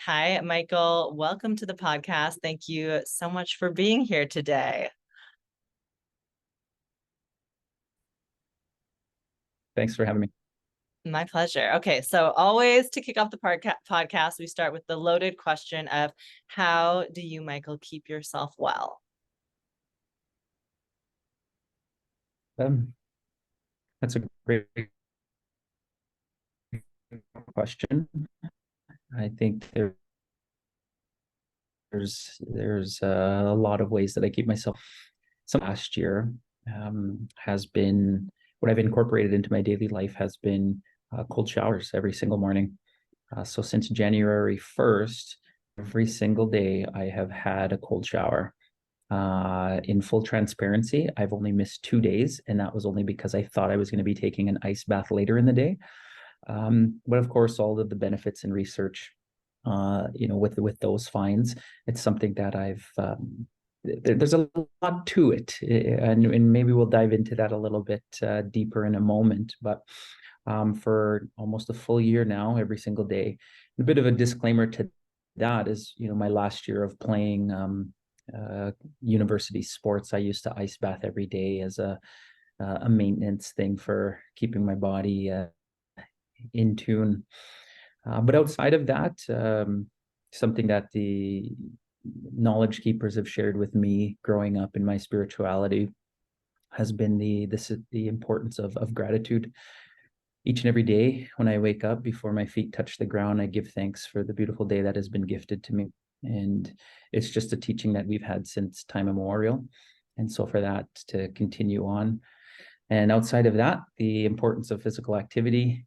Hi, Michael. Welcome to the podcast. Thank you so much for being here today. Thanks for having me. My pleasure. Okay, so always to kick off the podcast, we start with the loaded question of how do you, Michael, keep yourself well? Um, that's a great question. I think there's a lot of ways that I keep myself. Some last year has been what I've incorporated into my daily life has been cold showers every single morning. So since January 1st, every single day I have had a cold shower. In full transparency, I've only missed 2 days, and that was only because I thought I was going to be taking an ice bath later in the day. But of course, all of the benefits and research, with those finds, it's something that there's a lot to it, and maybe we'll dive into that a little bit deeper in a moment. But for almost a full year now, every single day, a bit of a disclaimer to that is, my last year of playing university sports, I used to ice bath every day as a maintenance thing for keeping my body in tune. But outside of that, something that the knowledge keepers have shared with me growing up in my spirituality has been the importance of gratitude. Each and every day when I wake up, before my feet touch the ground, I give thanks for the beautiful day that has been gifted to me. And it's just a teaching that we've had since time immemorial. And so for that to continue on. And outside of that, the importance of physical activity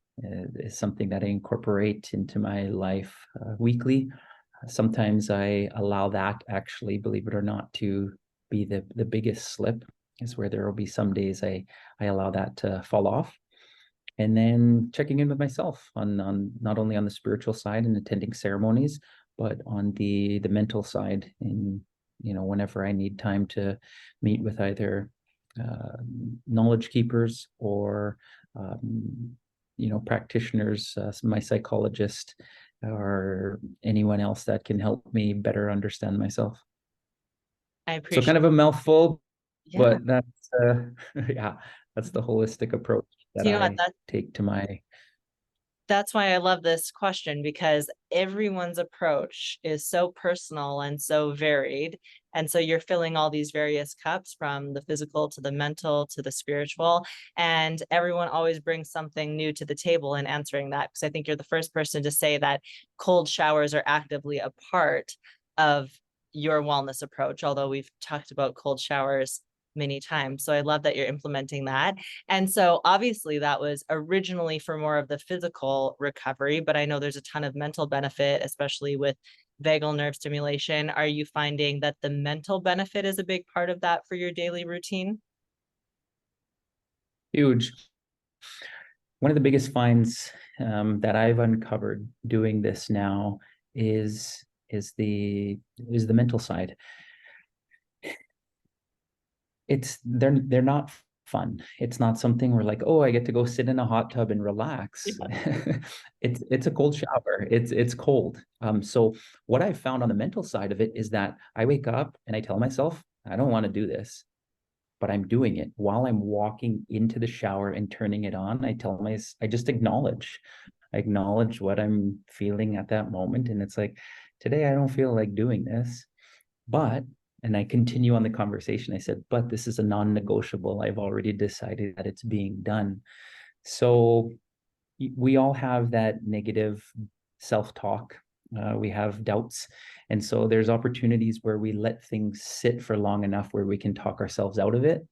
is something that I incorporate into my life weekly. Sometimes I allow that, actually, believe it or not, to be the biggest slip, is where there will be some days I allow that to fall off. And then checking in with myself on not only on the spiritual side and attending ceremonies, but on the mental side. And whenever I need time to meet with either knowledge keepers or practitioners, my psychologist, or anyone else that can help me better understand myself. I So kind appreciate of a mouthful, Yeah. but that's yeah, that's the holistic approach that You know what? I take to my. That's why I love this question, because everyone's approach is so personal and so varied. And so you're filling all these various cups, from the physical to the mental to the spiritual. And everyone always brings something new to the table in answering that. Because I think you're the first person to say that cold showers are actively a part of your wellness approach, although we've talked about cold showers many times. So I love that you're implementing that. And so obviously that was originally for more of the physical recovery, but I know there's a ton of mental benefit, especially with vagal nerve stimulation. Are you finding that the mental benefit is a big part of that for your daily routine? Huge. One of the biggest finds that I've uncovered doing this now is the mental side. They're not fun. It's not something where, like, oh, I get to go sit in a hot tub and relax. Yeah. It's a cold shower. It's cold. So what I found on the mental side of it is that I wake up and I tell myself, I don't want to do this, but I'm doing it. While I'm walking into the shower and turning it on, I just acknowledge what I'm feeling at that moment. And it's like, today I don't feel like doing this, but, and I continue on the conversation. I said, but this is a non-negotiable. I've already decided that it's being done. So we all have that negative self-talk. We have doubts. And so there's opportunities where we let things sit for long enough where we can talk ourselves out of it.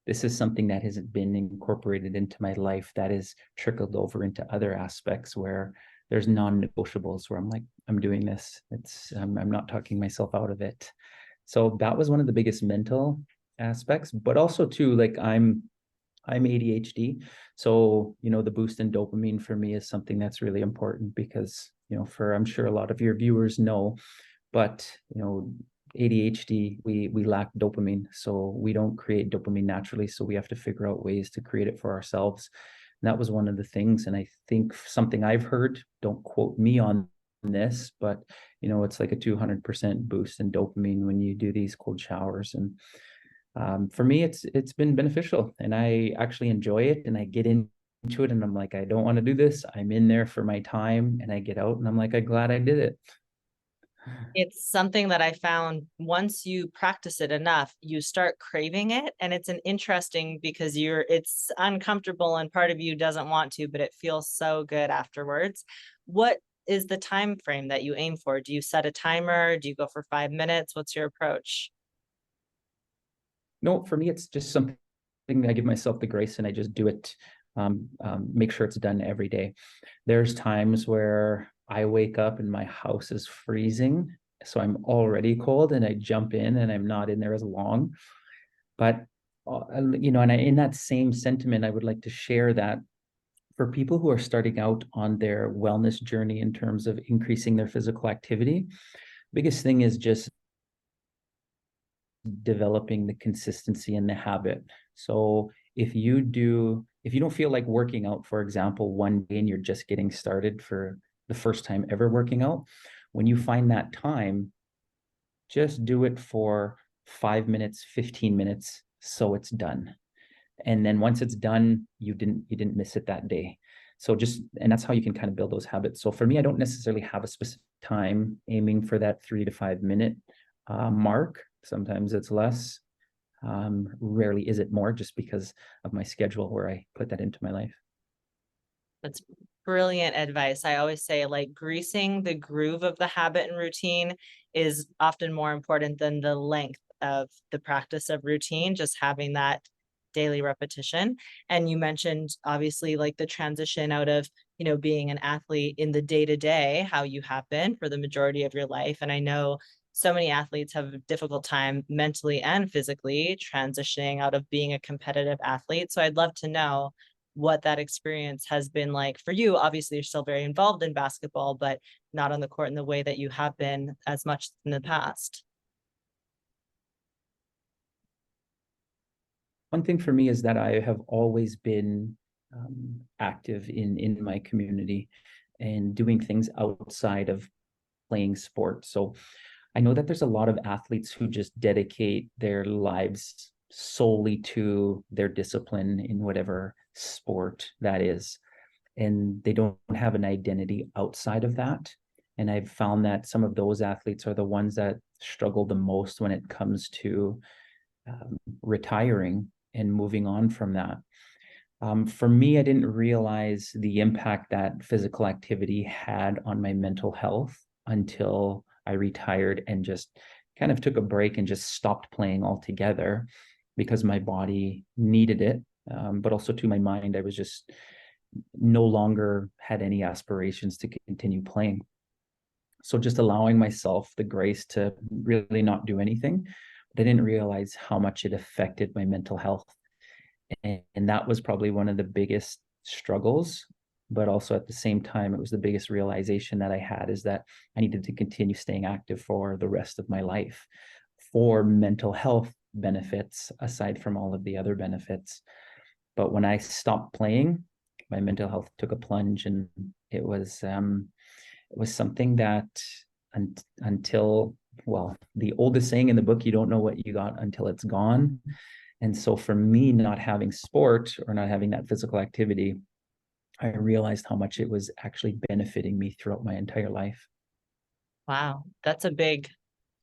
This is something that hasn't been incorporated into my life, that is trickled over into other aspects where there's non-negotiables, where I'm like, I'm doing this. I'm not talking myself out of it. So that was one of the biggest mental aspects, but also too, like, I'm ADHD. So, the boost in dopamine for me is something that's really important because, I'm sure a lot of your viewers know, but, ADHD, we lack dopamine. So we don't create dopamine naturally. So we have to figure out ways to create it for ourselves. And that was one of the things. And I think something I've heard, don't quote me on this, but it's like a 200% boost in dopamine when you do these cold showers. And for me, it's been beneficial, and I actually enjoy it, and I get into it, and I'm like, I don't want to do this. I'm in there for my time, and I get out, and I'm like, I'm glad I did it. It's something that I found once you practice it enough, you start craving it. And it's an interesting because it's uncomfortable and part of you doesn't want to, but it feels so good afterwards. What is the time frame that you aim for? Do you set a timer? Do you go for 5 minutes? What's your approach? No, for me, it's just something I give myself the grace, and I just do it. Make sure it's done every day. There's times where I wake up and my house is freezing, so I'm already cold, and I jump in, and I'm not in there as long. But and in that same sentiment, I would like to share that for people who are starting out on their wellness journey in terms of increasing their physical activity, biggest thing is just developing the consistency and the habit. So if you don't feel like working out, for example, one day and you're just getting started for the first time ever working out, when you find that time, just do it for 5 minutes, 15 minutes, so it's done. And then once it's done, you didn't miss it that day. So and that's how you can kind of build those habits. So for me, I don't necessarily have a specific time aiming for that 3 to 5 minute mark. Sometimes it's less. Rarely is it more, just because of my schedule where I put that into my life. That's brilliant advice. I always say, like, greasing the groove of the habit and routine is often more important than the length of the practice of routine, just having that daily repetition. And you mentioned obviously like the transition out of, being an athlete in the day to day, how you have been for the majority of your life. And I know so many athletes have a difficult time mentally and physically transitioning out of being a competitive athlete. So I'd love to know what that experience has been like for you. Obviously, you're still very involved in basketball, but not on the court in the way that you have been as much in the past. One thing for me is that I have always been active in my community and doing things outside of playing sports. So I know that there's a lot of athletes who just dedicate their lives solely to their discipline in whatever sport that is, and they don't have an identity outside of that. And I've found that some of those athletes are the ones that struggle the most when it comes to retiring and moving on from that. For me, I didn't realize the impact that physical activity had on my mental health until I retired and just kind of took a break and just stopped playing altogether because my body needed it. But also to my mind, I was just no longer had any aspirations to continue playing. So just allowing myself the grace to really not do anything. But I didn't realize how much it affected my mental health. And that was probably one of the biggest struggles. But also at the same time, it was the biggest realization that I had, is that I needed to continue staying active for the rest of my life for mental health benefits, aside from all of the other benefits. But when I stopped playing, my mental health took a plunge, and it was something that until, well, the oldest saying in the book, you don't know what you got until it's gone. And so for me, not having sport or not having that physical activity, I realized how much it was actually benefiting me throughout my entire life. Wow, that's a big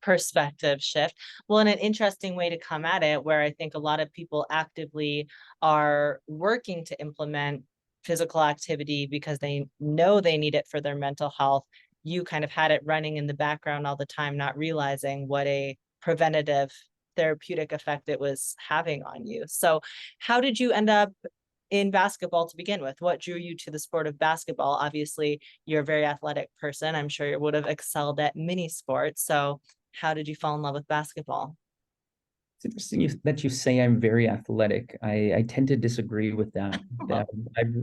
perspective shift. Well, and an interesting way to come at it, where I think a lot of people actively are working to implement physical activity because they know they need it for their mental health. You kind of had it running in the background all the time, not realizing what a preventative therapeutic effect it was having on you. So how did you end up in basketball to begin with? What drew you to the sport of basketball? Obviously, you're a very athletic person. I'm sure you would have excelled at many sports. So how did you fall in love with basketball? It's interesting that you say I'm very athletic. I tend to disagree with that. That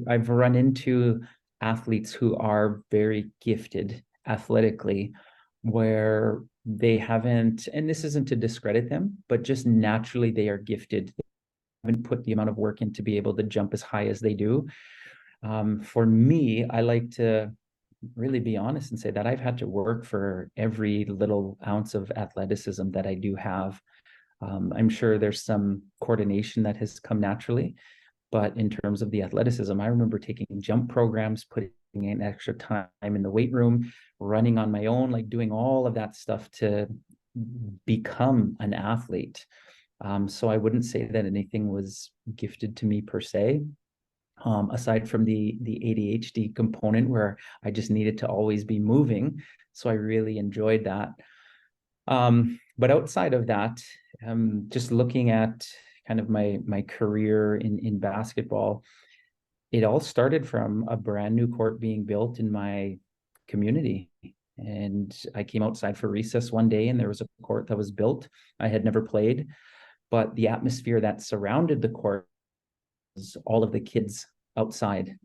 I've run into athletes who are very gifted athletically, where they haven't, and this isn't to discredit them, but just naturally they are gifted. They haven't put the amount of work in to be able to jump as high as they do. For me, I like to really be honest and say that I've had to work for every little ounce of athleticism that I do have. I'm sure there's some coordination that has come naturally, but in terms of the athleticism, I remember taking jump programs, putting in extra time in the weight room, running on my own, like doing all of that stuff to become an athlete. So I wouldn't say that anything was gifted to me per se. Aside from the ADHD component where I just needed to always be moving. So I really enjoyed that. But outside of that, just looking at kind of my career in basketball, it all started from a brand new court being built in my community. And I came outside for recess one day and there was a court that was built. I had never played, but the atmosphere that surrounded the court, all of the kids outside,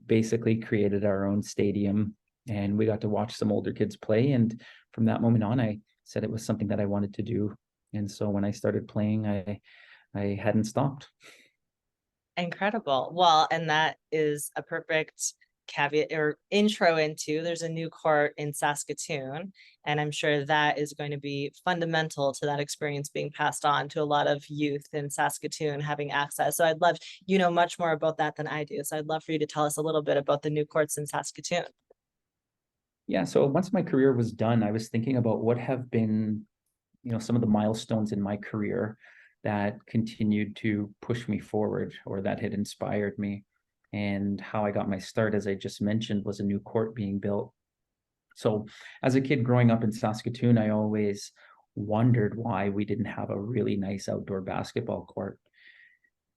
basically created our own stadium, and we got to watch some older kids play. And from that moment on, I said it was something that I wanted to do. And so when I started playing, I hadn't stopped. Incredible. Well, and that is a perfect caveat or intro into there's a new court in Saskatoon, and I'm sure that is going to be fundamental to that experience being passed on to a lot of youth in Saskatoon having access. So I'd love, you know, much more about that than I do. So I'd love for you to tell us a little bit about the new courts in Saskatoon. Yeah, so once my career was done, I was thinking about what have been, some of the milestones in my career that continued to push me forward or that had inspired me. And how I got my start, as I just mentioned, was a new court being built. So as a kid growing up in Saskatoon, I always wondered why we didn't have a really nice outdoor basketball court.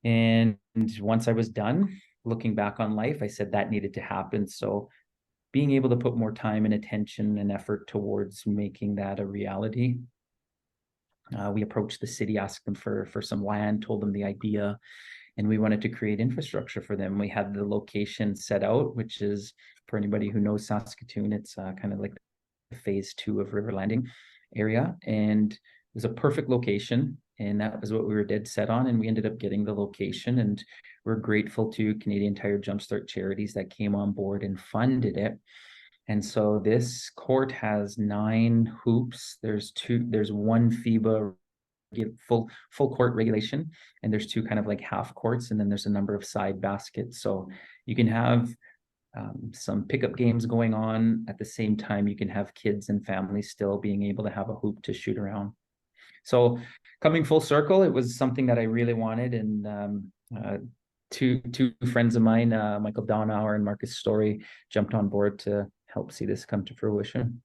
And once I was done looking back on life, I said that needed to happen. So being able to put more time and attention and effort towards making that a reality. We approached the city, asked them for some land, told them the idea, and we wanted to create infrastructure for them. We had the location set out, which is, for anybody who knows Saskatoon, it's kind of like phase 2 of River Landing area, and it was a perfect location, and that was what we were dead set on. And we ended up getting the location, and we're grateful to Canadian Tire Jumpstart Charities that came on board and funded it. And so this court has 9 hoops. There's one FIBA full court regulation, and there's 2 kind of like half courts, and then there's a number of side baskets. So you can have some pickup games going on at the same time. You can have kids and families still being able to have a hoop to shoot around. So coming full circle, it was something that I really wanted, and two friends of mine, Michael Donauer and Marcus Story, jumped on board to help see this come to fruition.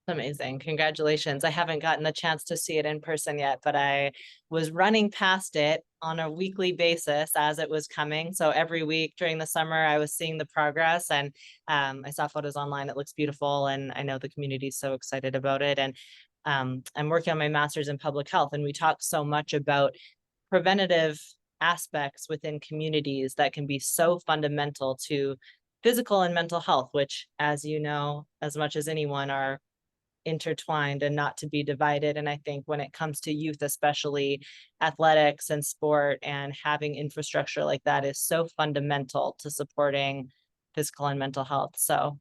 Amazing. Congratulations. I haven't gotten the chance to see it in person yet, but I was running past it on a weekly basis as it was coming. So every week during the summer, I was seeing the progress, and I saw photos online. It looks beautiful, and I know the community is so excited about it. And I'm working on my master's in public health, and we talk so much about preventative aspects within communities that can be so fundamental to physical and mental health, which, as you know, as much as anyone, are intertwined and not to be divided. And I think when it comes to youth, especially, athletics and sport and having infrastructure like that is so fundamental to supporting physical and mental health. So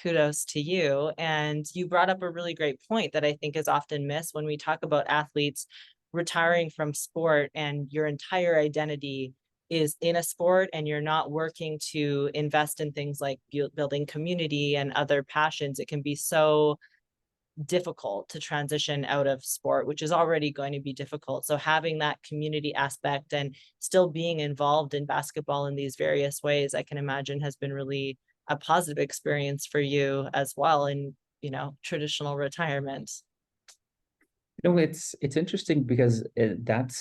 kudos to you. And you brought up a really great point that I think is often missed when we talk about athletes retiring from sport, and your entire identity is in a sport, and you're not working to invest in things like building community and other passions. It can be so difficult to transition out of sport, which is already going to be difficult. So having that community aspect and still being involved in basketball in these various ways, I can imagine has been really a positive experience for you as well in, traditional retirement. It's interesting because that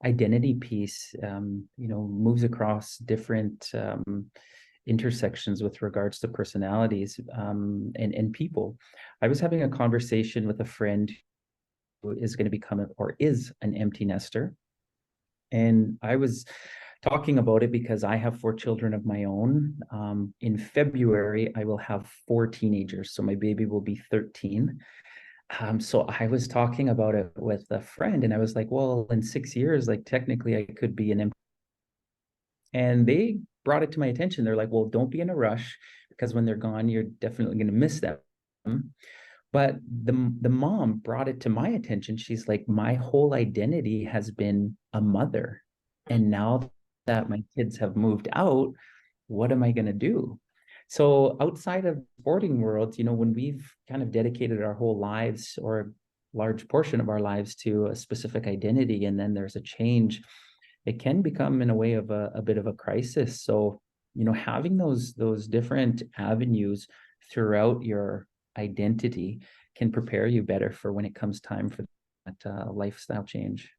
identity piece, moves across different intersections with regards to personalities and people. I was having a conversation with a friend who is going to become or is an empty nester, and I was talking about it because I have 4 children of my own. In February, I will have 4 teenagers, so my baby will be 13. So I was talking about it with a friend, and I was like, well, in 6 years, like technically I could be an empty. And they brought it to my attention. They're like, well, don't be in a rush, because when they're gone, you're definitely going to miss them. But the mom brought it to my attention. She's like, my whole identity has been a mother. And now that my kids have moved out, what am I going to do? So outside of the sporting world, when we've kind of dedicated our whole lives, or a large portion of our lives, to a specific identity, and then there's a change, it can become in a way of a bit of a crisis. So, having those different avenues throughout your identity can prepare you better for when it comes time for that lifestyle change.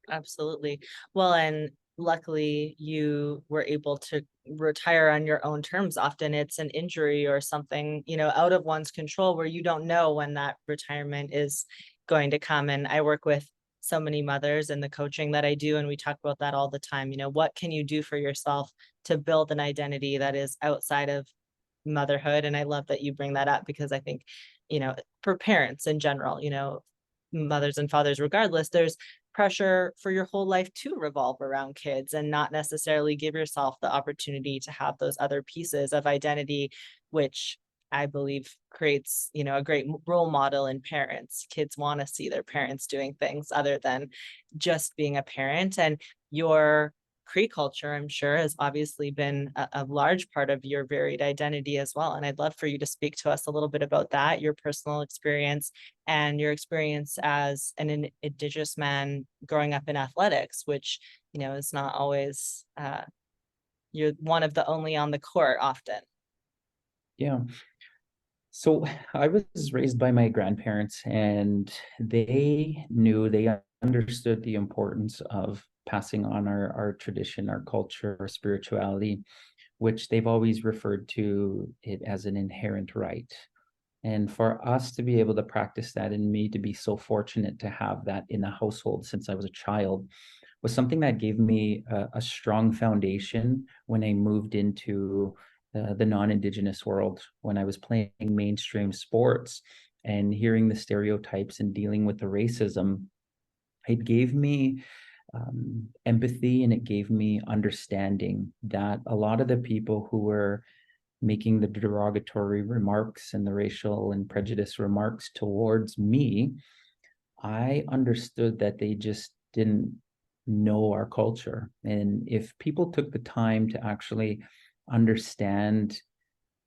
Absolutely. Well, and luckily you were able to retire on your own terms. Often it's an injury or something, out of one's control, where you don't know when that retirement is going to come. And I work with so many mothers in the coaching that I do, and we talk about that all the time. What can you do for yourself to build an identity that is outside of motherhood? And I love that you bring that up, because I think, for parents in general, mothers and fathers regardless, there's pressure for your whole life to revolve around kids, and not necessarily give yourself the opportunity to have those other pieces of identity, which I believe creates, a great role model in parents. Kids want to see their parents doing things other than just being a parent. And your Cree culture, I'm sure, has obviously been a large part of your varied identity as well. And I'd love for you to speak to us a little bit about that, your personal experience, and your experience as an Indigenous man growing up in athletics, which, is not always, you're one of the only on the court often. Yeah. So I was raised by my grandparents, and they understood the importance of passing on our tradition, our culture, our spirituality, which they've always referred to it as an inherent right. And for us to be able to practice that, and me to be so fortunate to have that in the household since I was a child, was something that gave me a strong foundation when I moved into the non-Indigenous world, when I was playing mainstream sports and hearing the stereotypes and dealing with the racism. It gave me empathy, and it gave me understanding that a lot of the people who were making the derogatory remarks and the racial and prejudice remarks towards me, I understood that they just didn't know our culture. And if people took the time to actually understand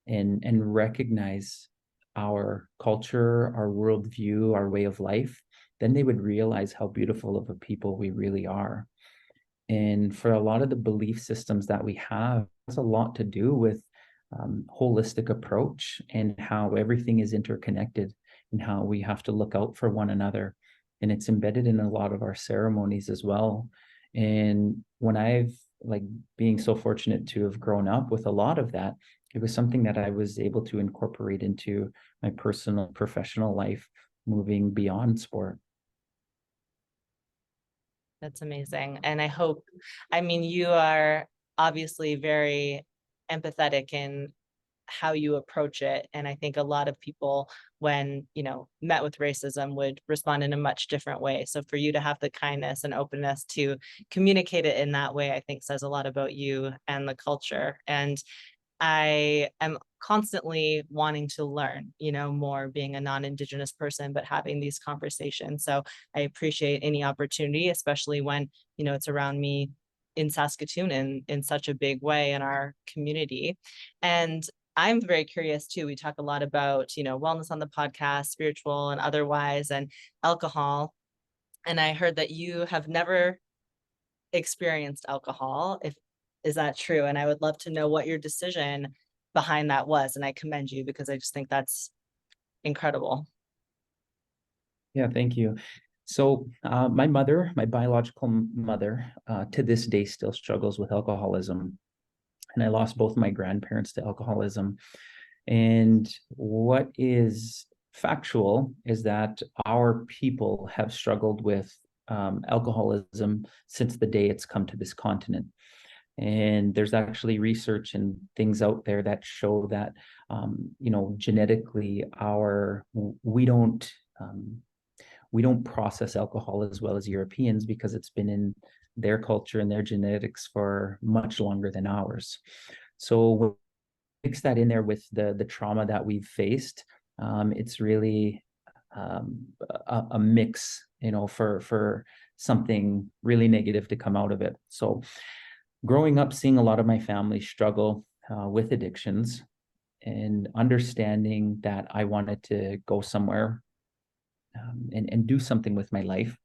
and recognize our culture, our worldview, our way of life, then they would realize how beautiful of a people we really are. And for a lot of the belief systems that we have, has a lot to do with holistic approach, and how everything is interconnected, and how we have to look out for one another. And it's embedded in a lot of our ceremonies as well. And when I've, like, being so fortunate to have grown up with a lot of that, it was something that I was able to incorporate into my personal professional life, moving beyond sport. That's amazing. And you are obviously very empathetic in how you approach it. And I think a lot of people, when, met with racism, would respond in a much different way. So for you to have the kindness and openness to communicate it in that way, I think says a lot about you and the culture. And I am constantly wanting to learn, more, being a non-Indigenous person, but having these conversations. So I appreciate any opportunity, especially when, it's around me in Saskatoon in such a big way in our community. And I'm very curious too. We talk a lot about, wellness on the podcast, spiritual and otherwise, and alcohol. And I heard that you have never experienced alcohol. Is that true? And I would love to know what your decision behind that was. And I commend you, because I just think that's incredible. Yeah, thank you. So my mother, my biological mother, to this day still struggles with alcoholism. And I lost both of my grandparents to alcoholism. And what is factual is that our people have struggled with alcoholism since the day it's come to this continent. And there's actually research and things out there that show that, genetically, we don't process alcohol as well as Europeans, because it's been in their culture and their genetics for much longer than ours. So mix that in there with the trauma that we've faced. It's really a mix, for something really negative to come out of it. So growing up, seeing a lot of my family struggle with addictions, and understanding that I wanted to go somewhere and do something with my life,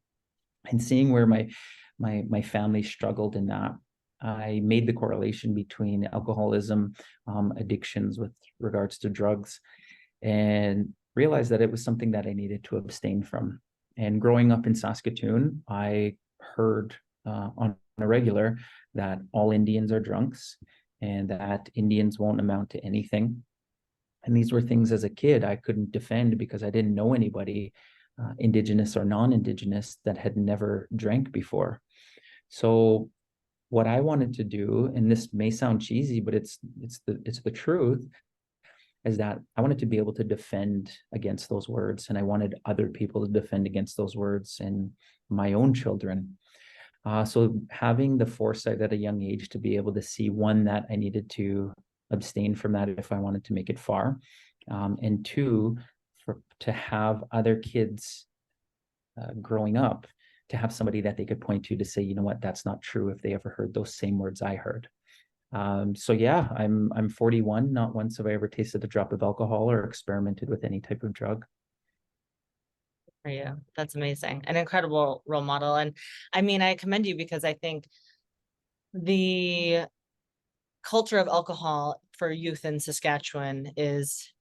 and seeing where my family struggled in that, I made the correlation between alcoholism, addictions with regards to drugs, and realized that it was something that I needed to abstain from. And growing up in Saskatoon, I heard on a regular that all Indians are drunks and that Indians won't amount to anything. And these were things as a kid I couldn't defend because I didn't know anybody, Indigenous or non-Indigenous, that had never drank before. So what I wanted to do, and this may sound cheesy, but it's the truth, is that I wanted to be able to defend against those words, and I wanted other people to defend against those words, and my own children. So having the foresight at a young age to be able to see, one, that I needed to abstain from that if I wanted to make it far, and two, to have other kids growing up, to have somebody that they could point to say, you know what, that's not true, if they ever heard those same words I heard. So yeah, I'm 41. Not once have I ever tasted a drop of alcohol or experimented with any type of drug. For you. That's amazing. An incredible role model. And I mean, I commend you because I think the culture of alcohol for youth in Saskatchewan is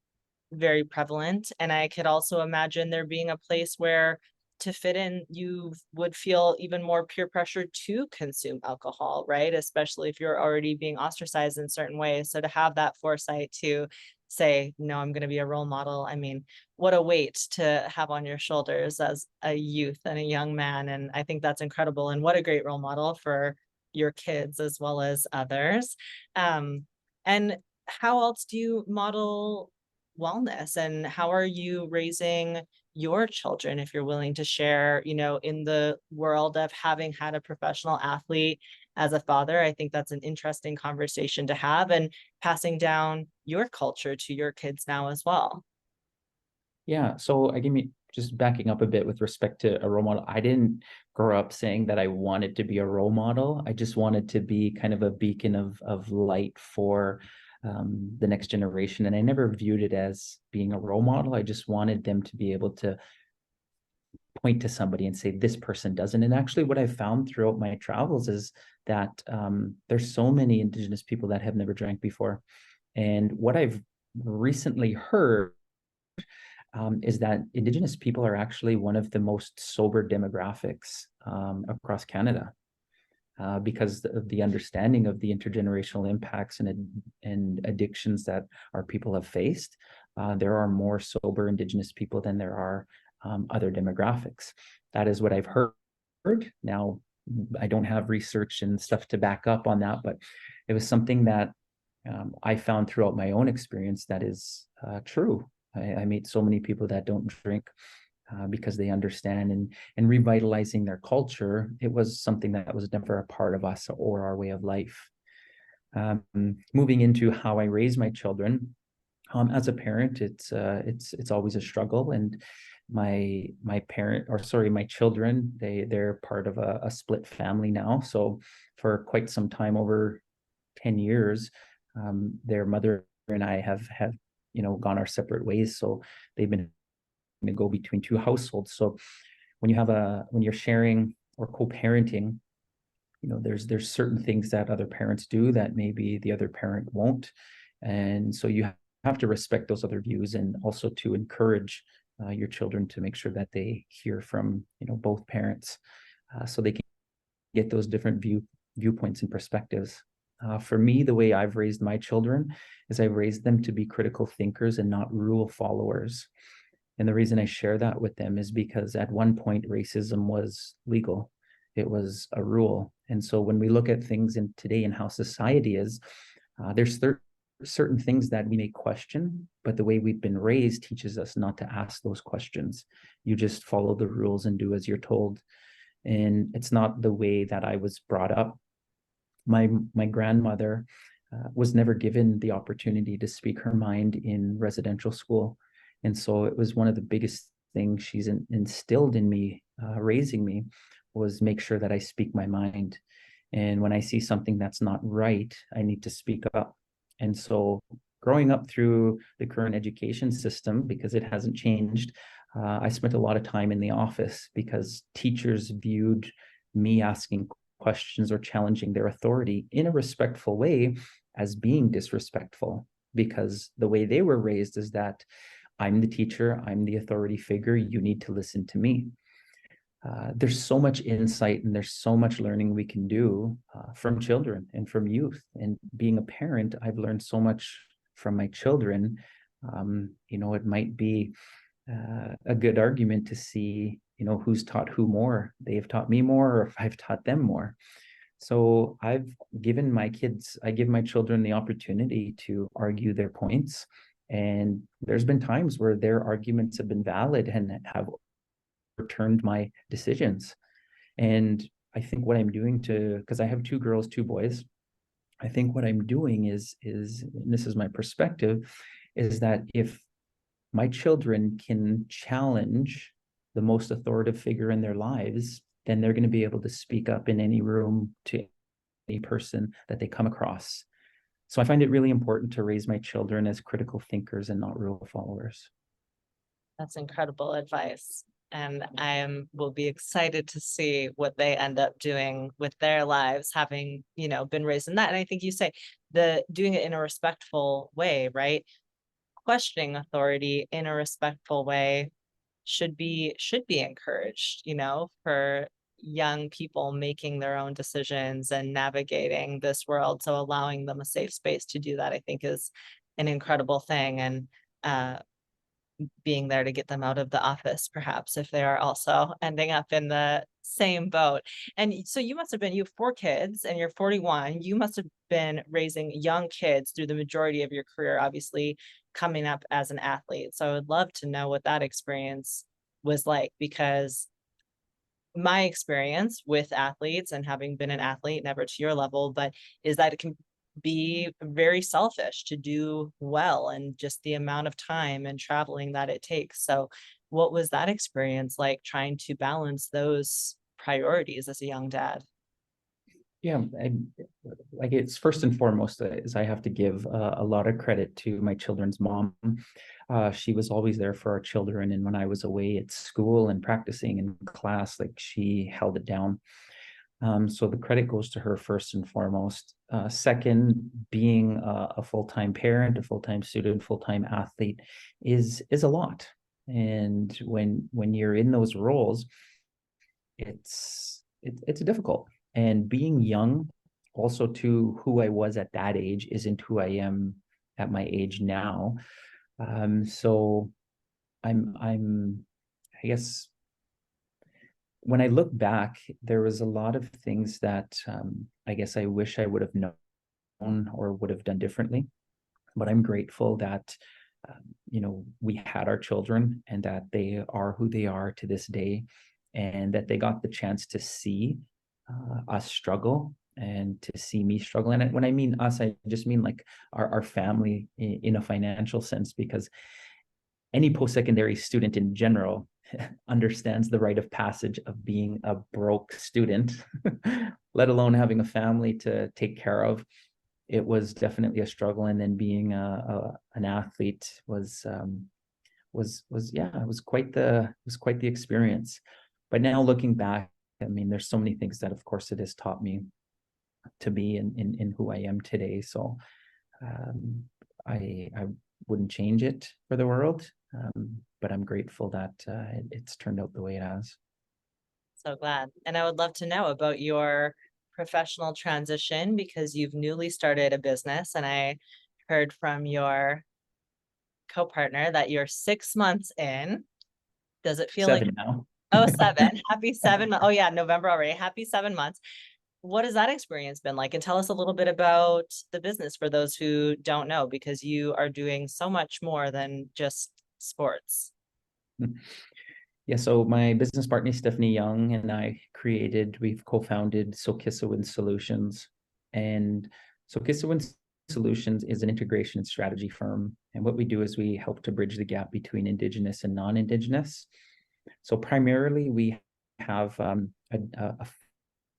very prevalent. And I could also imagine there being a place where to fit in, you would feel even more peer pressure to consume alcohol, right? Especially if you're already being ostracized in certain ways. So to have that foresight to say, no, I'm going to be a role model. I mean, what a weight to have on your shoulders as a youth and a young man. And I think that's incredible. And what a great role model for your kids as well as others. And how else do you model wellness, and how are you raising your children, if you're willing to share, in the world of having had a professional athlete as a father? I think that's an interesting conversation to have, and passing down your culture to your kids now as well. Yeah, so I give me just backing up a bit with respect to a role model. I didn't grow up saying that I wanted to be a role model. I just wanted to be kind of a beacon of light for the next generation. And I never viewed it as being a role model. I just wanted them to be able to point to somebody and say, this person doesn't. And actually what I found throughout my travels is that there's so many Indigenous people that have never drank before. And what I've recently heard is that Indigenous people are actually one of the most sober demographics across Canada, because of the understanding of the intergenerational impacts and addictions that our people have faced. There are more sober Indigenous people than there are other demographics. That is what I've heard. Now, I don't have research and stuff to back up on that, but it was something that I found throughout my own experience that is true. I meet so many people that don't drink because they understand, and revitalizing their culture. It was something that was never a part of us or our way of life. Moving into how I raise my children, as a parent, it's always a struggle. And my children, they're part of a split family now. So for quite some time, over 10 years, their mother and I have gone our separate ways. So they've been to go between two households. So when you're sharing or co-parenting, there's certain things that other parents do that maybe the other parent won't. And so you have to respect those other views, and also to encourage your children to make sure that they hear from both parents, so they can get those different viewpoints and perspectives. For me, the way I've raised my children is I've raised them to be critical thinkers and not rule followers. And the reason I share that with them is because at one point racism was legal. It was a rule. And so when we look at things in today and how society is, there's certain things that we may question, but the way we've been raised teaches us not to ask those questions. You just follow the rules and do as you're told. and it's not the way that I was brought up. My grandmother was never given the opportunity to speak her mind in residential school. And so it was one of the biggest things she's instilled in me, raising me, was make sure that I speak my mind. And when I see something that's not right, I need to speak up. And so growing up through the current education system, because it hasn't changed, I spent a lot of time in the office because teachers viewed me asking questions or challenging their authority in a respectful way as being disrespectful, because the way they were raised is that I'm the teacher, I'm the authority figure, you need to listen to me. There's so much insight and there's so much learning we can do from children and from youth. And being a parent, I've learned so much from my children. It might be a good argument to see, who's taught who more. They've taught me more, or if I've taught them more. So I give my children the opportunity to argue their points. And there's been times where their arguments have been valid and have overturned my decisions. And I think what I'm doing because I have 2 girls, 2 boys, I think what I'm doing is, and this is my perspective, is that if my children can challenge the most authoritative figure in their lives, then they're going to be able to speak up in any room to any person that they come across. So I find it really important to raise my children as critical thinkers and not rule followers. That's incredible advice. And will be excited to see what they end up doing with their lives, having, been raised in that. And I think you say doing it in a respectful way, right? Questioning authority in a respectful way should be encouraged, for young people making their own decisions and navigating this world. So allowing them a safe space to do that, I think, is an incredible thing. And being there to get them out of the office, perhaps, if they are also ending up in the same boat. And so you have 4 kids and you're 41. You must have been raising young kids through the majority of your career, obviously coming up as an athlete. So I would love to know what that experience was like, because my experience with athletes, and having been an athlete, never to your level, but is that it can be very selfish to do well, and just the amount of time and traveling that it takes. So what was that experience like, trying to balance those priorities as a young dad? Yeah, like, it's first and foremost is I have to give a lot of credit to my children's mom. She was always there for our children, and when I was away at school and practicing in class, like, she held it down. So the credit goes to her first and foremost. Second, being a full-time parent, a full-time student, full-time athlete is a lot. And when you're in those roles, it's difficult. And being young, also, to who I was at that age isn't who I am at my age now. So I guess when I look back, there was a lot of things that I guess I wish I would have known or would have done differently. But I'm grateful that we had our children, and that they are who they are to this day, and that they got the chance to see us struggle and to see me struggle. And when I mean us, I just mean like our family in a financial sense, because any post-secondary student in general understands the rite of passage of being a broke student, let alone having a family to take care of. It was definitely a struggle. And then being an athlete was quite the experience. But now looking back, I mean, there's so many things that, of course, it has taught me to be in who I am today. So I wouldn't change it for the world, but I'm grateful that it's turned out the way it has. So glad. And I would love to know about your professional transition, because you've newly started a business, and I heard from your co-partner that you're 6 months in. Does it feel 7 like now. Oh, 7. Happy 7. Oh yeah, November already. Happy 7 months. What has that experience been like? And tell us a little bit about the business for those who don't know, because you are doing so much more than just sports. Yeah, so my business partner, Stephanie Young, and we've co-founded Sohkisiwin Solutions. And Sohkisiwin Solutions is an integration and strategy firm. And what we do is we help to bridge the gap between Indigenous and non-Indigenous. So primarily we have a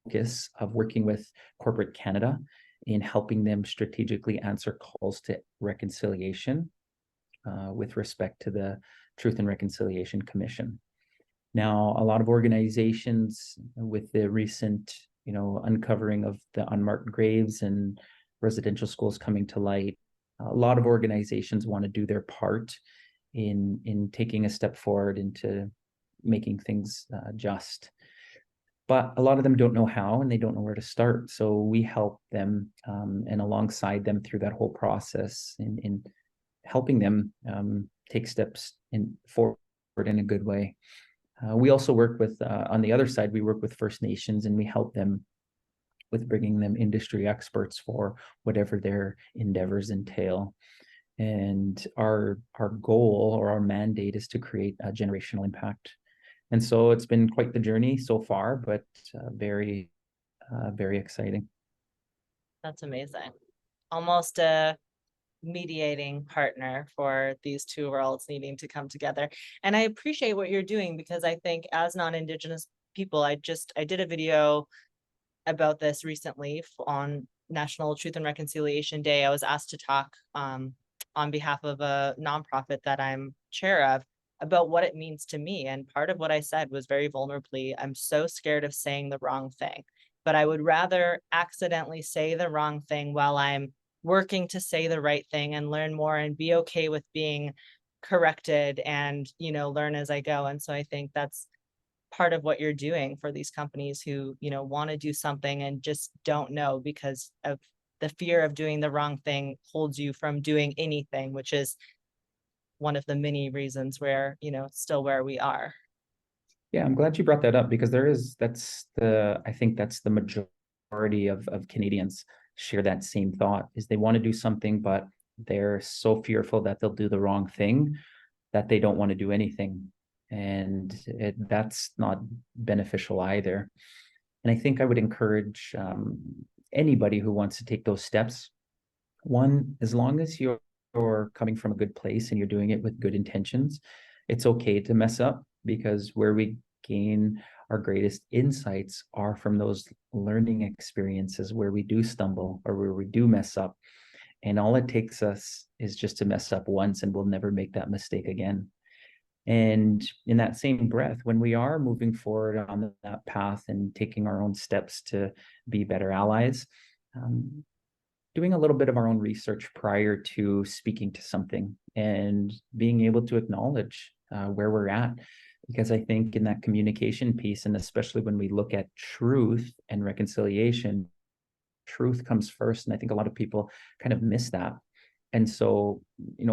focus of working with corporate Canada in helping them strategically answer calls to reconciliation with respect to the Truth and Reconciliation Commission. Now, a lot of organizations with the recent, uncovering of the unmarked graves and residential schools coming to light, a lot of organizations want to do their part in taking a step forward into making things just. But a lot of them don't know how and they don't know where to start. So we help them and alongside them through that whole process in helping them take steps forward in a good way. We also work with, on the other side, we work with First Nations and we help them with bringing them industry experts for whatever their endeavors entail. And our goal or our mandate is to create a generational impact. And so it's been quite the journey so far, but very, very exciting. That's amazing. Almost a mediating partner for these two worlds needing to come together. And I appreciate what you're doing because I think as non-Indigenous people, I did a video about this recently on National Truth and Reconciliation Day. I was asked to talk on behalf of a nonprofit that I'm chair of about what it means to me. And part of what I said was very vulnerably, I'm so scared of saying the wrong thing, but I would rather accidentally say the wrong thing while I'm working to say the right thing and learn more and be okay with being corrected and, learn as I go. And so I think that's part of what you're doing for these companies who, want to do something and just don't know because of the fear of doing the wrong thing holds you from doing anything, which is one of the many reasons where, still where we are. Yeah, I'm glad you brought that up because I think that's the majority of Canadians share that same thought is they want to do something, but they're so fearful that they'll do the wrong thing that they don't want to do anything. And that's not beneficial either. And I think I would encourage anybody who wants to take those steps. One, as long as you're coming from a good place and you're doing it with good intentions, it's okay to mess up because where we gain our greatest insights are from those learning experiences where we do stumble or where we do mess up. And all it takes us is just to mess up once and we'll never make that mistake again. And in that same breath, when we are moving forward on that path and taking our own steps to be better allies, doing a little bit of our own research prior to speaking to something and being able to acknowledge where we're at. Because I think in that communication piece, and especially when we look at truth and reconciliation, truth comes first. And I think a lot of people kind of miss that. And so,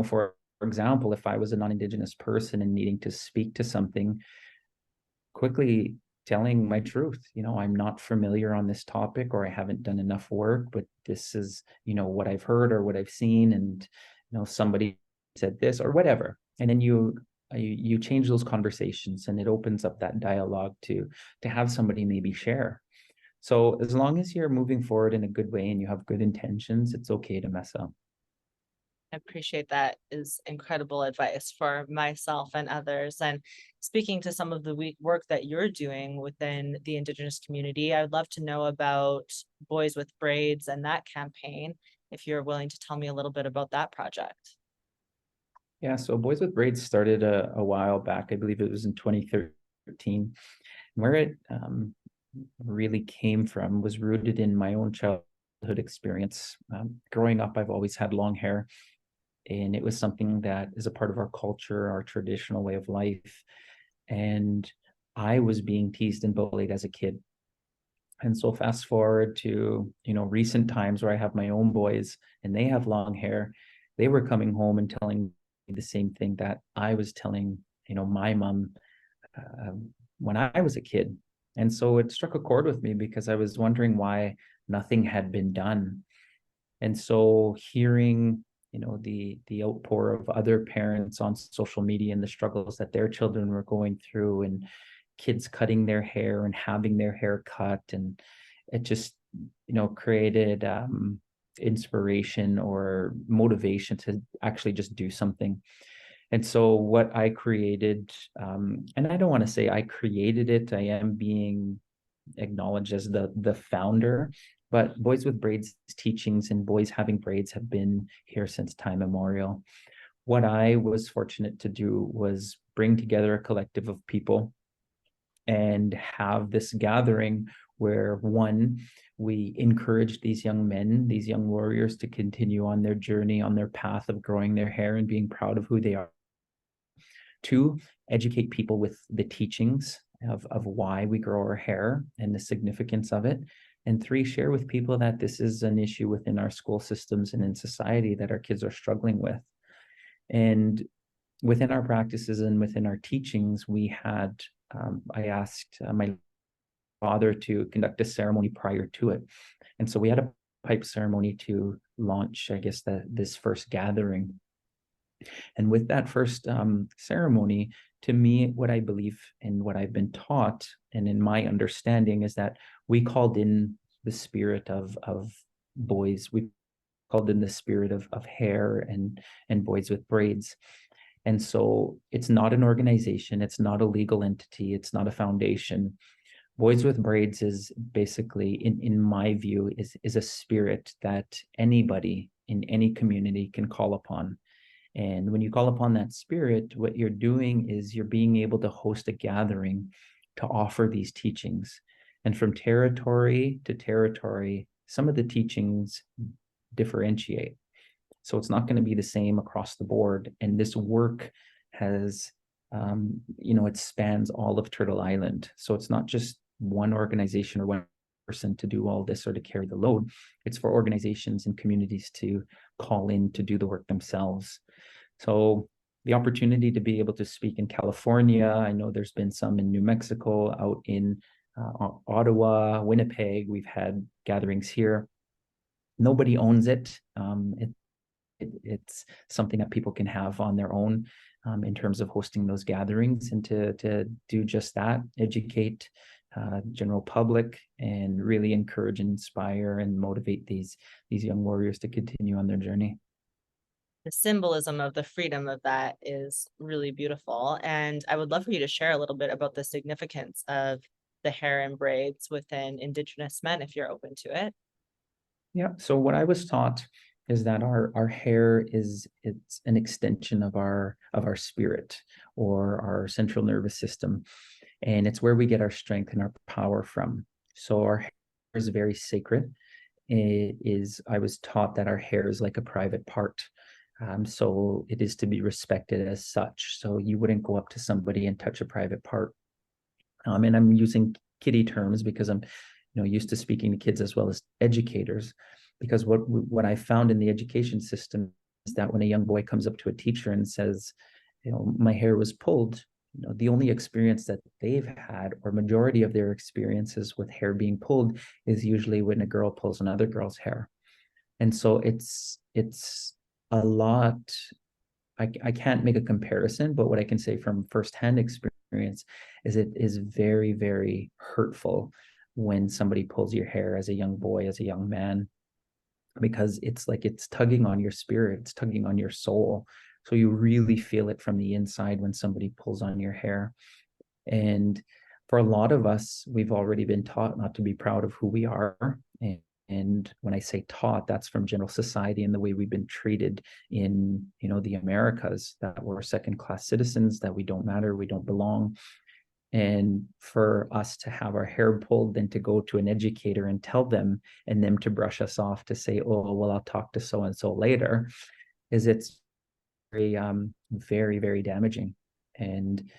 for example, if I was a non-Indigenous person and needing to speak to something, quickly telling my truth, I'm not familiar on this topic or I haven't done enough work, but this is, what I've heard or what I've seen. And, somebody said this or whatever. And then you change those conversations and it opens up that dialogue to have somebody maybe share. So as long as you're moving forward in a good way and you have good intentions, it's okay to mess up. I appreciate that is incredible advice for myself and others. And speaking to some of the work that you're doing within the Indigenous community, I'd love to know about Boys with Braids and that campaign, if you're willing to tell me a little bit about that project. Yeah, so Boys with Braids started a while back. I believe it was in 2013. Where it really came from was rooted in my own childhood experience. Growing up, I've always had long hair, and it was something that is a part of our culture, our traditional way of life. And I was being teased and bullied as a kid. And so fast forward to, recent times where I have my own boys and they have long hair, they were coming home and telling me the same thing that I was telling, my mom when I was a kid. And so it struck a chord with me because I was wondering why nothing had been done. And so hearing, the outpour of other parents on social media and the struggles that their children were going through, and kids cutting their hair and having their hair cut, and it just created inspiration or motivation to actually just do something. And so what I created, and I don't want to say I created it, I am being acknowledged as the founder, but Boys with Braids teachings and boys having braids have been here since time immemorial. What I was fortunate to do was bring together a collective of people and have this gathering where, one, we encourage these young men, these young warriors, to continue on their journey, on their path of growing their hair and being proud of who they are. Two, educate people with the teachings of why we grow our hair and the significance of it. And three, share with people that this is an issue within our school systems and in society that our kids are struggling with. And within our practices and within our teachings, we had, I asked my father to conduct a ceremony prior to it. And so we had a pipe ceremony to launch, I guess, this first gathering. And with that first ceremony, to me, what I believe and what I've been taught and in my understanding is that we called in the spirit of boys. We called in the spirit of hair and boys with braids. And so it's not an organization, it's not a legal entity, it's not a foundation. Boys with Braids is basically, in my view, is a spirit that anybody in any community can call upon. And when you call upon that spirit, what you're doing is you're being able to host a gathering to offer these teachings. And from territory to territory, some of the teachings differentiate. So it's not going to be the same across the board. And this work has, it spans all of Turtle Island. So it's not just one organization or one person to do all this or to carry the load. It's for organizations and communities to call in to do the work themselves. So the opportunity to be able to speak in California, I know there's been some in New Mexico, out in Ottawa, Winnipeg, we've had gatherings here. Nobody owns it. It's something that people can have on their own in terms of hosting those gatherings, and to do just that, educate general public and really encourage and inspire and motivate these young warriors to continue on their journey. The symbolism of the freedom of that is really beautiful. And I would love for you to share a little bit about the significance of the hair and braids within Indigenous men, if you're open to it. Yeah. So what I was taught is that our hair it's an extension of our spirit or our central nervous system. And it's where we get our strength and our power from. So our hair is very sacred. I was taught that our hair is like a private part. So it is to be respected as such. So you wouldn't go up to somebody and touch a private part. And I'm using kiddie terms because I'm used to speaking to kids as well as educators, because what I found in the education system is that when a young boy comes up to a teacher and says, my hair was pulled, the only experience that they've had, or majority of their experiences with hair being pulled, is usually when a girl pulls another girl's hair. And so it's a lot. I can't make a comparison, but what I can say from firsthand experience is it is very, very hurtful when somebody pulls your hair as a young boy, as a young man, because it's like it's tugging on your spirit, it's tugging on your soul. So you really feel it from the inside when somebody pulls on your hair. And for a lot of us, we've already been taught not to be proud of who we are. And when I say taught, that's from general society and the way we've been treated in, the Americas, that we're second-class citizens, that we don't matter, we don't belong. And for us to have our hair pulled, then to go to an educator and tell them, and them to brush us off to say, oh, well, I'll talk to so-and-so later, it's very, very, very damaging. And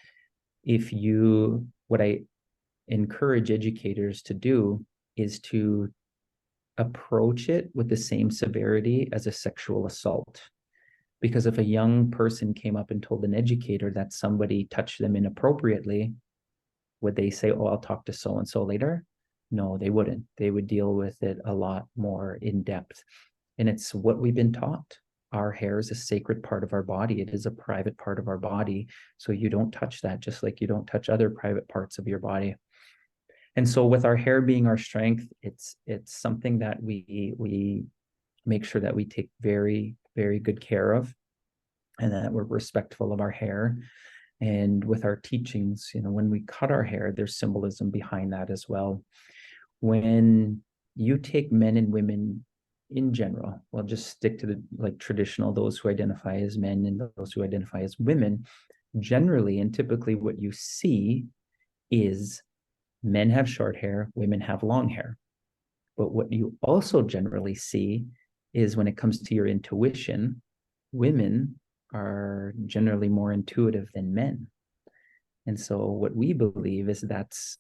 what I encourage educators to do is to approach it with the same severity as a sexual assault. Because if a young person came up and told an educator that somebody touched them inappropriately, would they say, oh, I'll talk to so-and-so later? No, they wouldn't. They would deal with it a lot more in depth. And it's what we've been taught. our hair is a sacred part of our body. It is a private part of our body. So you don't touch that, just like you don't touch other private parts of your body. And so with our hair being our strength, it's something that we make sure that we take very, very good care of, and that we're respectful of our hair. And with our teachings, when we cut our hair, there's symbolism behind that as well. When you take men and women in general, we'll just stick to the traditional, those who identify as men and those who identify as women, generally and typically what you see is men have short hair, women have long hair. But what you also generally see is when it comes to your intuition, women are generally more intuitive than men. And so what we believe is that's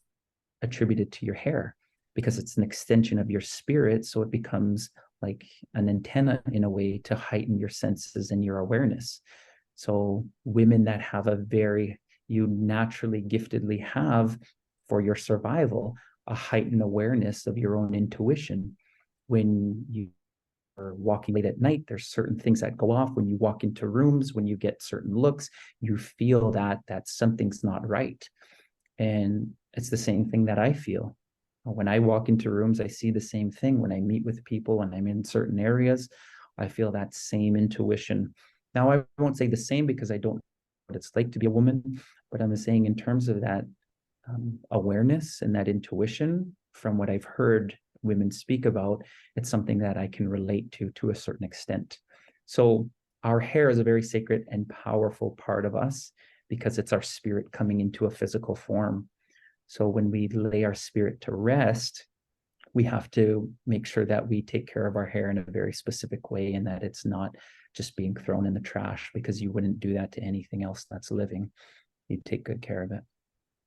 attributed to your hair, because it's an extension of your spirit. So it becomes like an antenna in a way to heighten your senses and your awareness. So women that have you naturally giftedly have, for your survival, a heightened awareness of your own intuition. When you are walking late at night, there's certain things that go off. When you walk into rooms, when you get certain looks, you feel that something's not right. And it's the same thing that I feel. When I walk into rooms, I see the same thing. When I meet with people and I'm in certain areas, I feel that same intuition. Now, I won't say the same because I don't know what it's like to be a woman, but I'm saying in terms of that awareness and that intuition, from what I've heard women speak about, it's something that I can relate to a certain extent. So our hair is a very sacred and powerful part of us, because it's our spirit coming into a physical form. So when we lay our spirit to rest, we have to make sure that we take care of our hair in a very specific way, and that it's not just being thrown in the trash, because you wouldn't do that to anything else that's living. You take good care of it.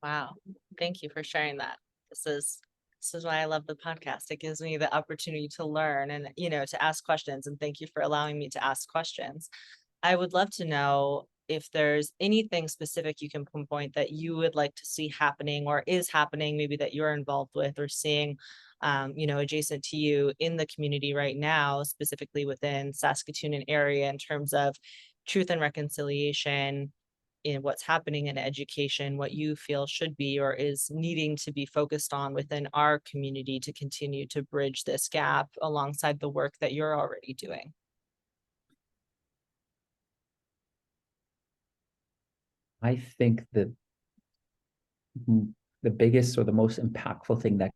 Wow. Thank you for sharing that. This is why I love the podcast. It gives me the opportunity to learn and, to ask questions. And thank you for allowing me to ask questions. I would love to know if there's anything specific you can pinpoint that you would like to see happening or is happening, maybe that you're involved with or seeing, adjacent to you in the community right now, specifically within Saskatoon area, in terms of truth and reconciliation, in what's happening in education, what you feel should be or is needing to be focused on within our community to continue to bridge this gap alongside the work that you're already doing. I think that the biggest or the most impactful thing that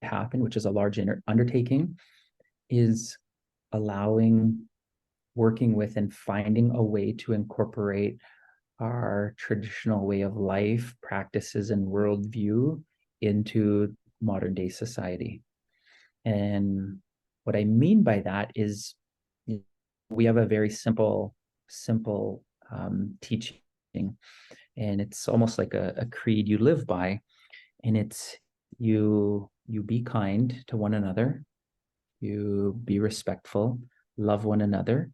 happened, which is a large undertaking, is working with and finding a way to incorporate our traditional way of life, practices, and worldview into modern day society. And what I mean by that is, we have a very simple teaching, and it's almost like a creed you live by, and it's you be kind to one another, you be respectful, love one another,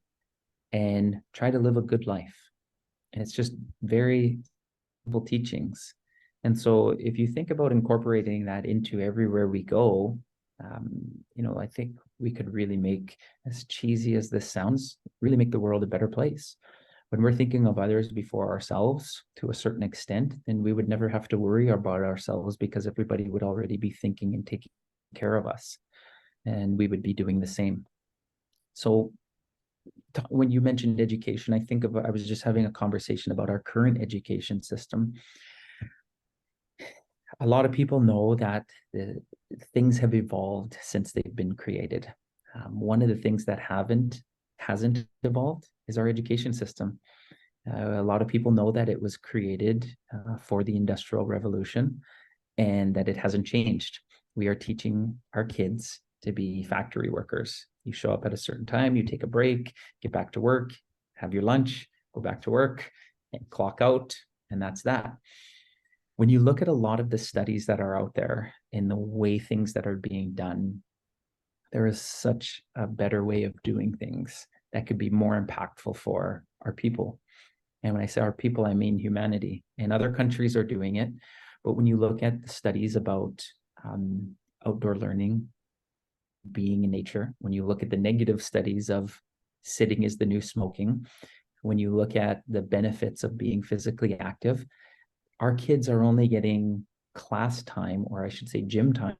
and try to live a good life. And it's just very simple teachings. And so if you think about incorporating that into everywhere we go, I think we could really make, as cheesy as this sounds, really make the world a better place. When we're thinking of others before ourselves to a certain extent, then we would never have to worry about ourselves, because everybody would already be thinking and taking care of us, and we would be doing the same. So when you mentioned education, I was just having a conversation about our current education system. A lot of people know that things have evolved since they've been created. One of the things that hasn't evolved is our education system. A lot of people know that it was created for the Industrial Revolution, and that it hasn't changed. We are teaching our kids to be factory workers. You show up at a certain time, you take a break, get back to work, have your lunch, go back to work, and clock out, and that's that. When you look at a lot of the studies that are out there and the way things that are being done, there is such a better way of doing things that could be more impactful for our people. And when I say our people, I mean humanity. And other countries are doing it. But when you look at the studies about outdoor learning, being in nature, when you look at the negative studies of sitting is the new smoking. When you look at the benefits of being physically active, our kids are only getting class time, or I should say gym time,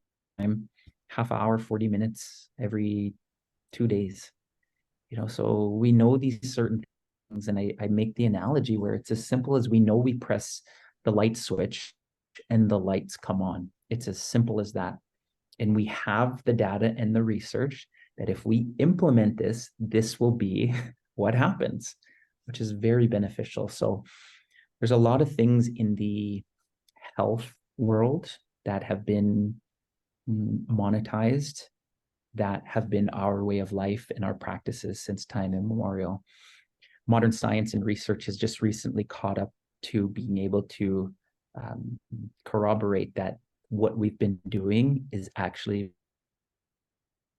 half hour, 40 minutes every 2 days. So we know these certain things, and I make the analogy where it's as simple as we know we press the light switch and the lights come on. It's as simple as that. And we have the data and the research that if we implement this, this will be what happens, which is very beneficial. So there's a lot of things in the health world that have been monetized, that have been our way of life and our practices since time immemorial. Modern science and research has just recently caught up to being able to corroborate that what we've been doing is actually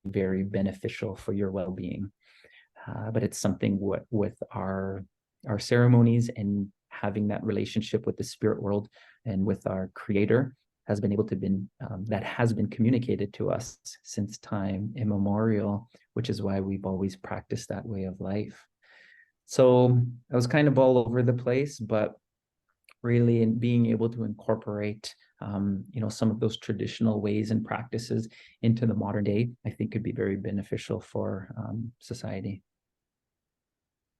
very beneficial for your well-being. But it's something with our ceremonies and having that relationship with the spirit world and with our creator has been able to that has been communicated to us since time immemorial, which is why we've always practiced that way of life. So I was kind of all over the place, but really in being able to incorporate some of those traditional ways and practices into the modern day, I think could be very beneficial for society.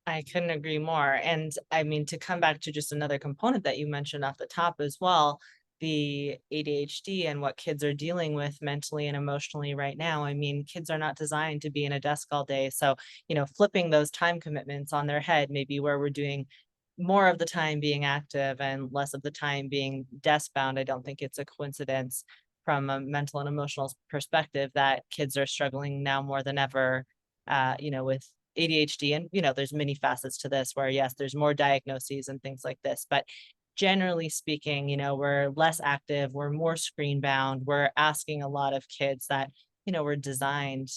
I couldn't agree more. And I mean, to come back to just another component that you mentioned off the top as well, the ADHD and what kids are dealing with mentally and emotionally right now. I mean, kids are not designed to be in a desk all day. So, flipping those time commitments on their head, maybe where we're doing more of the time being active and less of the time being desk bound. I don't think it's a coincidence from a mental and emotional perspective that kids are struggling now more than ever, with ADHD. And, there's many facets to this where, yes, there's more diagnoses and things like this. But generally speaking, we're less active, we're more screen bound, we're asking a lot of kids that, were designed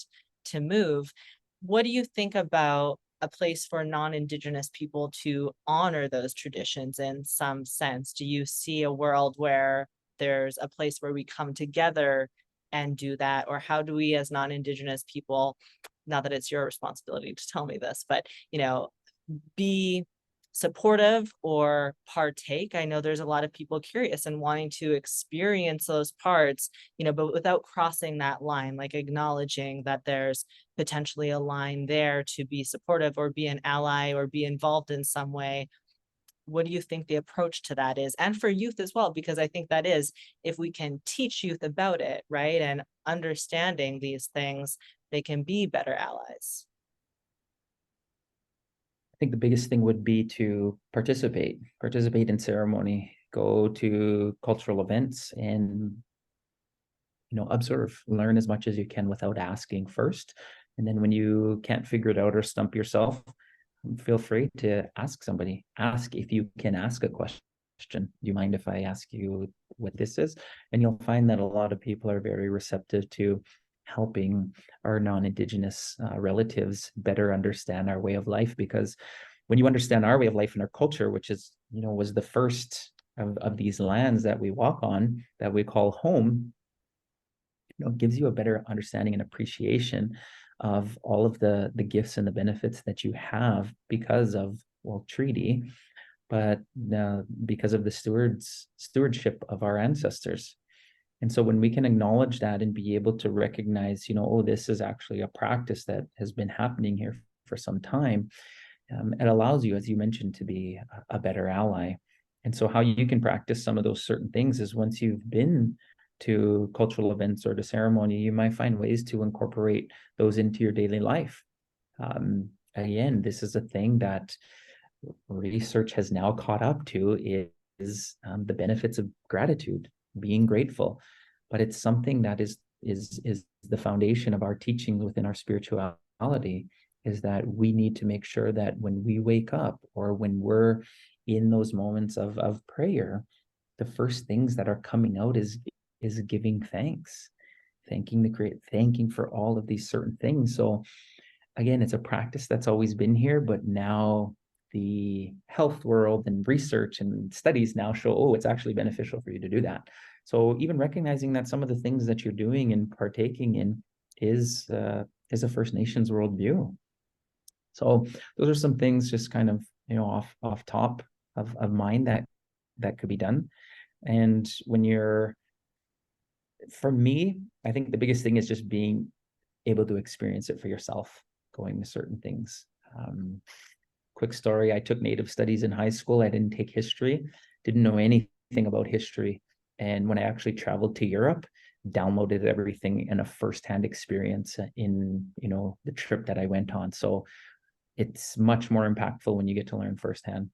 to move. What do you think about a place for non-Indigenous people to honor those traditions in some sense? Do you see a world where there's a place where we come together and do that? Or how do we as non-Indigenous people, not that it's your responsibility to tell me this, but, be supportive or partake? I know there's a lot of people curious and wanting to experience those parts, but without crossing that line, like acknowledging that there's potentially a line there to be supportive or be an ally or be involved in some way. What do you think the approach to that is? And for youth as well, because I think that is, if we can teach youth about it, right, and understanding these things, they can be better allies. I think the biggest thing would be to participate in ceremony, go to cultural events, and observe, learn as much as you can without asking first. And then when you can't figure it out or stump yourself, feel free to ask somebody. Ask if you can ask a question. Do you mind if I ask you what this is? And you'll find that a lot of people are very receptive to helping our non-Indigenous relatives better understand our way of life. Because when you understand our way of life and our culture, which is, was the first of these lands that we walk on, that we call home, it gives you a better understanding and appreciation of all of the gifts and the benefits that you have because of, treaty, but because of the stewardship of our ancestors. And so when we can acknowledge that and be able to recognize, this is actually a practice that has been happening here for some time, it allows you, as you mentioned, to be a better ally. And so how you can practice some of those certain things is once you've been to cultural events or to ceremony, you might find ways to incorporate those into your daily life. Again, this is a thing that research has now caught up to, is the benefits of gratitude, being grateful. But it's something that is the foundation of our teachings within our spirituality, is that we need to make sure that when we wake up or when we're in those moments of prayer, the first things that are coming out is giving thanks, thanking for all of these certain things. So again, it's a practice that's always been here, but now the health world and research and studies now show, it's actually beneficial for you to do that. So even recognizing that some of the things that you're doing and partaking in is a First Nations worldview. So those are some things just kind of, off top of mind that could be done. And for me, I think the biggest thing is just being able to experience it for yourself, going to certain things. Quick story, I took Native studies in high school. I didn't take history, didn't know anything about history. And when I actually traveled to Europe, downloaded everything in a firsthand experience in, the trip that I went on. So it's much more impactful when you get to learn firsthand.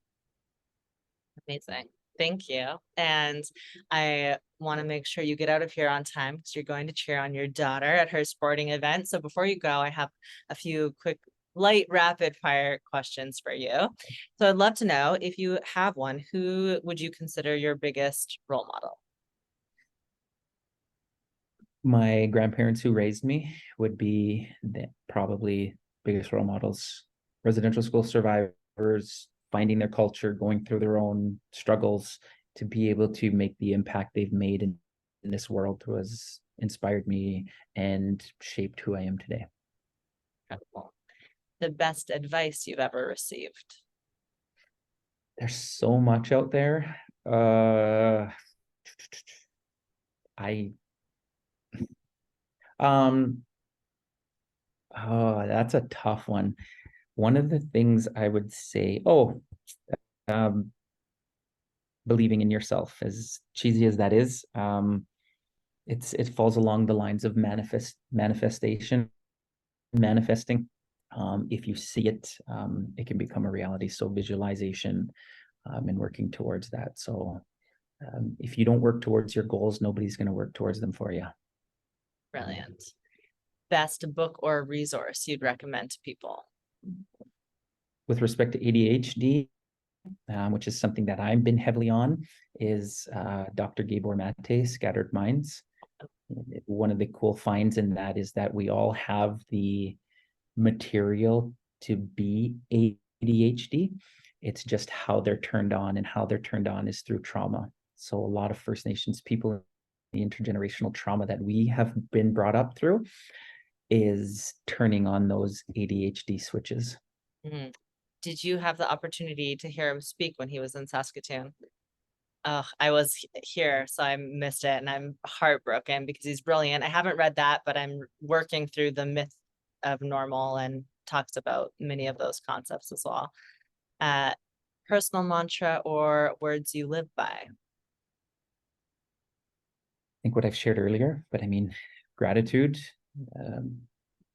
Amazing. Thank you. And I want to make sure you get out of here on time because you're going to cheer on your daughter at her sporting event. So before you go, I have a few quick, light, rapid fire questions for you. So I'd love to know, if you have one, who would you consider your biggest role model? My grandparents who raised me would be probably biggest role models. Residential school survivors, finding their culture, going through their own struggles to be able to make the impact they've made in this world has inspired me and shaped who I am today. Incredible. The best advice you've ever received? There's so much out there. That's a tough one. One of the things I would say, believing in yourself, as cheesy as that is, it falls along the lines of manifesting. If you see it, it can become a reality. So visualization, and working towards that. So if you don't work towards your goals, nobody's going to work towards them for you. Brilliant. Best book or resource you'd recommend to people? With respect to ADHD, which is something that I've been heavily on, is Dr. Gabor Mate, Scattered Minds. One of the cool finds in that is that we all have the material to be ADHD. It's just how they're turned on, and how they're turned on is through trauma. So a lot of First Nations people, the intergenerational trauma that we have been brought up through is turning on those ADHD switches. Mm-hmm. Did you have the opportunity to hear him speak when he was in Saskatoon? Oh, I was here, so I missed it, and I'm heartbroken because he's brilliant. I haven't read that, but I'm working through the myth of normal and talks about many of those concepts as well. Personal mantra or words you live by? I think what I've shared earlier, but I mean, gratitude,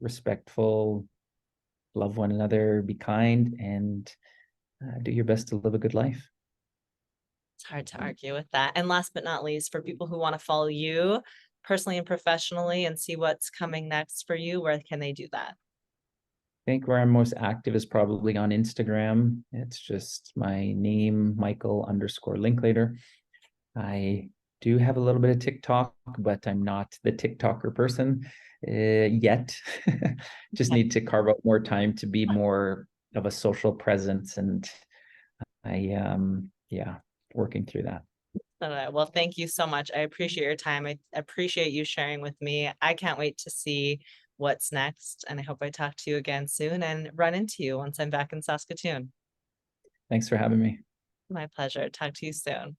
respectful, love one another, be kind, and do your best to live a good life. It's hard to argue with that. And last but not least, for people who want to follow you personally and professionally and see what's coming next for you, where can they do that? I think where I'm most active is probably on Instagram. It's just my name, Michael_Linklater. I do have a little bit of TikTok, but I'm not the TikToker person yet. Just need to carve out more time to be more of a social presence, and working through that. All right. Well, thank you so much. I appreciate your time. I appreciate you sharing with me. I can't wait to see what's next, and I hope I talk to you again soon and run into you once I'm back in Saskatoon. Thanks for having me. My pleasure. Talk to you soon.